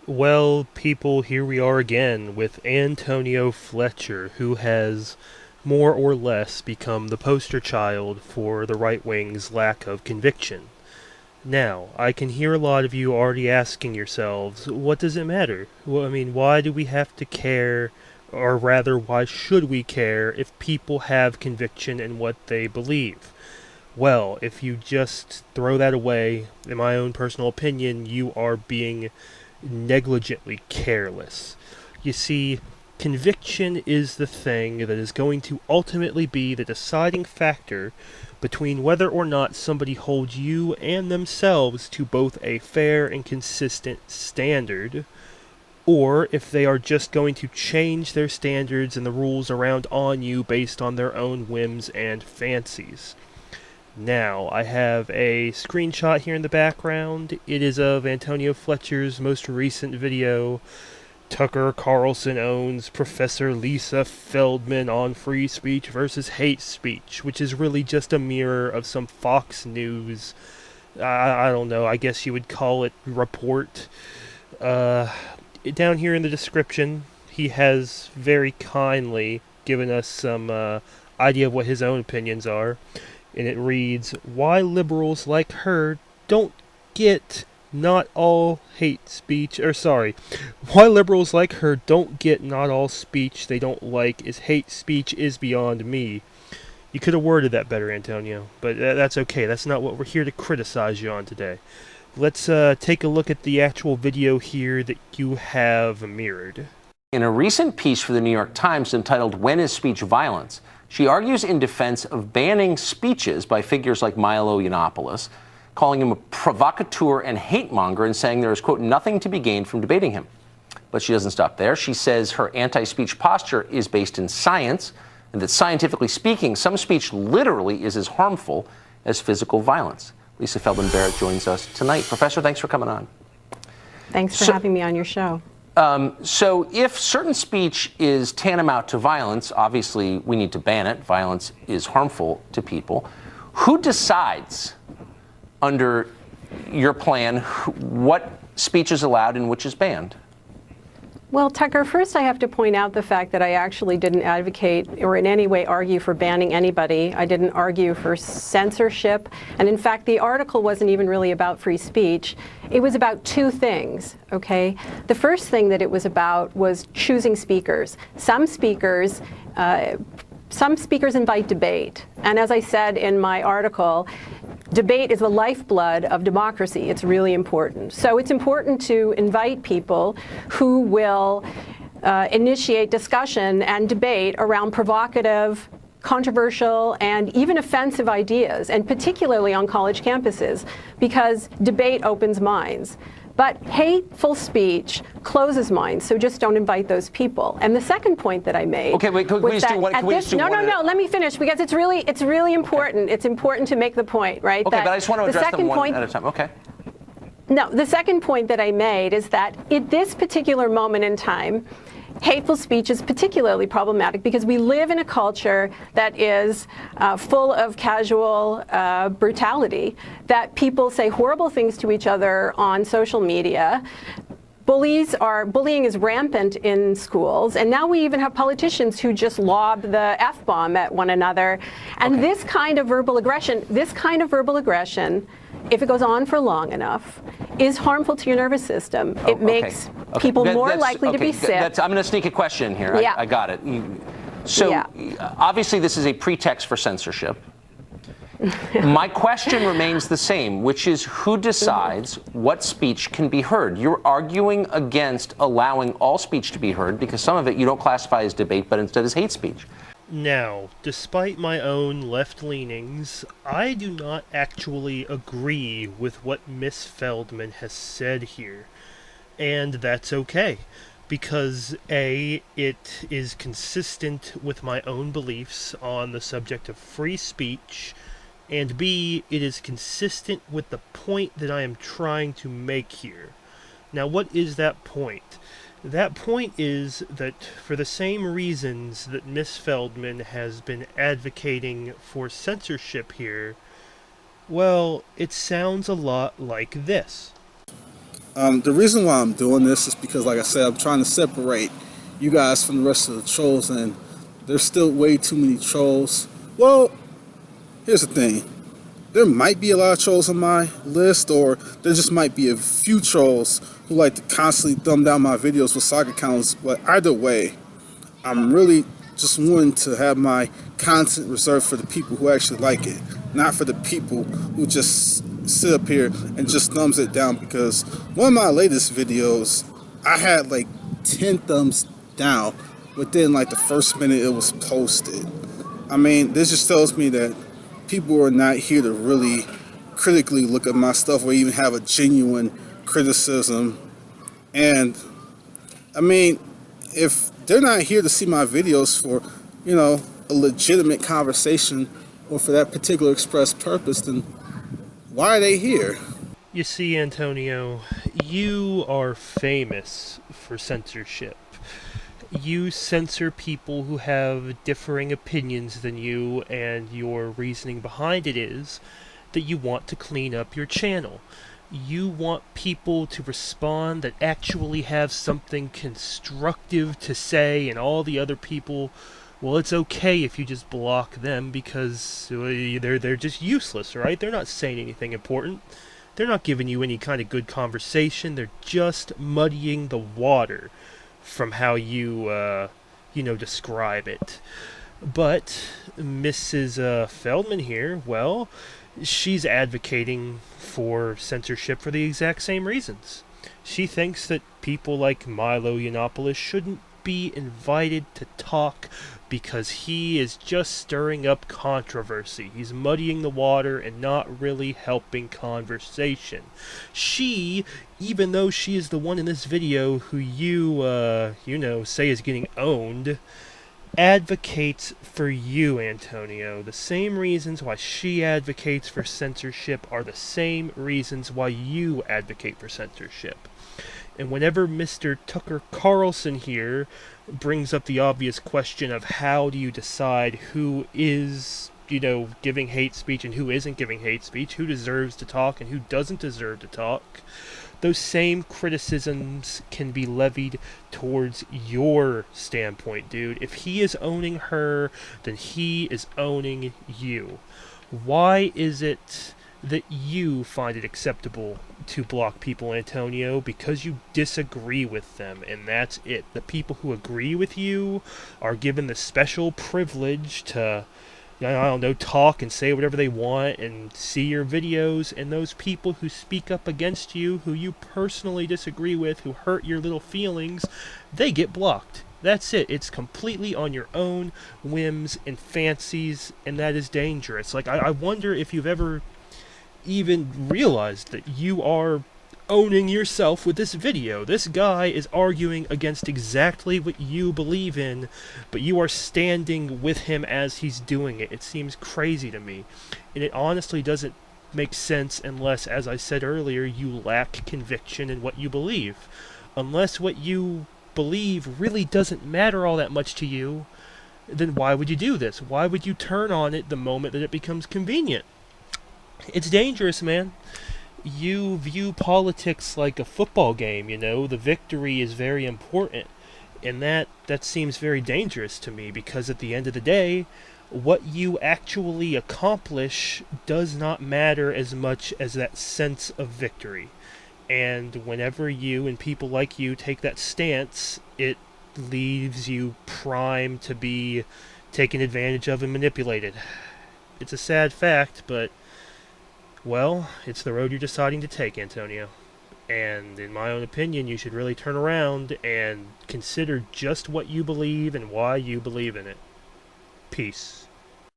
Well, people, here we are again with Antonio Fletcher, who has more or less become the poster child for the right wing's lack of conviction. Now, I can hear a lot of you already asking yourselves, what does it matter? Well, I mean, why do we have to care, or rather, why should we care if people have conviction in what they believe? Well, if you just throw that away, in my own personal opinion, you are being negligently careless. You see, conviction is the thing that is going to ultimately be the deciding factor between whether or not somebody holds you and themselves to both a fair and consistent standard, or if they are just going to change their standards and the rules around on you based on their own whims and fancies. Now, I have a screenshot here in the background. It is of Antonio Fletcher's most recent video. Tucker Carlson owns Professor Lisa Feldman on free speech versus hate speech, which is really just a mirror of some Fox News, I don't know, I guess you would call it report. Down here in the description, he has very kindly given us some idea of what his own opinions are. And it reads, why liberals like her don't get not all hate speech, why liberals like her don't get not all speech they don't like is hate speech is beyond me. You could have worded that better, Antonio, but that's okay. That's not what we're here to criticize you on today. Let's take a look at the actual video here that you have mirrored. In a recent piece for the New York Times entitled, When is Speech Violence?, she argues in defense of banning speeches by figures like Milo Yiannopoulos, calling him a provocateur and hate monger and saying there is, quote, nothing to be gained from debating him. But she doesn't stop there. She says her anti-speech posture is based in science and that scientifically speaking, some speech literally is as harmful as physical violence. Lisa Feldman Barrett joins us tonight. Professor, thanks for coming on. Thanks for having me on your show. So if certain speech is tantamount to violence, obviously we need to ban it. Violence is harmful to people. Who decides under your plan what speech is allowed and which is banned? Well, Tucker, first I have to point out the fact that I actually didn't advocate or in any way argue for banning anybody. I didn't argue for censorship. And in fact, the article wasn't even really about free speech. It was about two things, okay? The first thing that it was about was choosing speakers. Some speakers invite debate. And as I said in my article, debate is the lifeblood of democracy. It's really important. So it's important to invite people who will initiate discussion and debate around provocative, controversial, and even offensive ideas, and particularly on college campuses, because debate opens minds. But hateful speech closes minds, so just don't invite those people. And the second point that I made. Okay, wait, can we just do one? No, let me finish, because it's really important. Okay. It's important to make the point, right? Okay, but I just want to address them one at a time. Okay. No, the second point that I made is that at this particular moment in time, hateful speech is particularly problematic because we live in a culture that is full of casual brutality, that people say horrible things to each other on social media. Bullying is rampant in schools, and now we even have politicians who just lob the F-bomb at one another. And okay. this kind of verbal aggression, if it goes on for long enough, is harmful to your nervous system. It makes people more likely to be sick. I'm going to sneak a question here. Yeah. I got it. So obviously this is a pretext for censorship. My question remains the same, which is who decides what speech can be heard? You're arguing against allowing all speech to be heard because some of it you don't classify as debate, but instead as hate speech. Now, despite my own left leanings, I do not actually agree with what Miss Feldman has said here. And that's okay, because A, it is consistent with my own beliefs on the subject of free speech, and B, it is consistent with the point that I am trying to make here. Now, what is that point? That point is that for the same reasons that Miss Feldman has been advocating for censorship here, well, it sounds a lot like this. The reason why I'm doing this is because, like I said, I'm trying to separate you guys from the rest of the trolls, and there's still way too many trolls. Well, here's the thing. There might be a lot of trolls on my list, or there just might be a few trolls who like to constantly thumb down my videos with saga accounts. But either way, I'm really just wanting to have my content reserved for the people who actually like it, not for the people who just sit up here and just thumbs it down. Because one of my latest videos, I had like 10 thumbs down within like the first minute it was posted. I mean, this just tells me that people are not here to really critically look at my stuff or even have a genuine criticism. And I mean, if they're not here to see my videos for, a legitimate conversation or for that particular express purpose, then why are they here? You see, Antonio, you are famous for censorship. You censor people who have differing opinions than you, and your reasoning behind it is that you want to clean up your channel. You want people to respond that actually have something constructive to say, and all the other people, well, it's okay if you just block them because they're just useless, right? They're not saying anything important. They're not giving you any kind of good conversation. They're just muddying the water from how you describe it. But Mrs. Feldman here, well, she's advocating for censorship for the exact same reasons. She thinks that people like Milo Yiannopoulos shouldn't be invited to talk because he is just stirring up controversy. He's muddying the water and not really helping conversation. She, even though she is the one in this video who you say is getting owned, advocates for you, Antonio. The same reasons why she advocates for censorship are the same reasons why you advocate for censorship. And whenever Mr. Tucker Carlson here brings up the obvious question of how do you decide who is, giving hate speech and who isn't giving hate speech, who deserves to talk and who doesn't deserve to talk, those same criticisms can be levied towards your standpoint, dude. If he is owning her, then he is owning you. Why is it that you find it acceptable to block people, Antonio? Because you disagree with them, and that's it. The people who agree with you are given the special privilege to, talk and say whatever they want and see your videos, and those people who speak up against you, who you personally disagree with, who hurt your little feelings, they get blocked. That's it. It's completely on your own whims and fancies, and that is dangerous. Like, I wonder if you've ever even realized that you are owning yourself with this video. This guy is arguing against exactly what you believe in, but you are standing with him as he's doing it. It seems crazy to me, and it honestly doesn't make sense unless, as I said earlier, you lack conviction in what you believe. Unless what you believe really doesn't matter all that much to you, then why would you do this? Why would you turn on it the moment that it becomes convenient? It's dangerous, man. You view politics like a football game, the victory is very important, and that seems very dangerous to me, because at the end of the day, what you actually accomplish does not matter as much as that sense of victory. And whenever you and people like you take that stance, it leaves you primed to be taken advantage of and manipulated. It's a sad fact, but well, it's the road you're deciding to take, Antonio. And in my own opinion, you should really turn around and consider just what you believe and why you believe in it. Peace.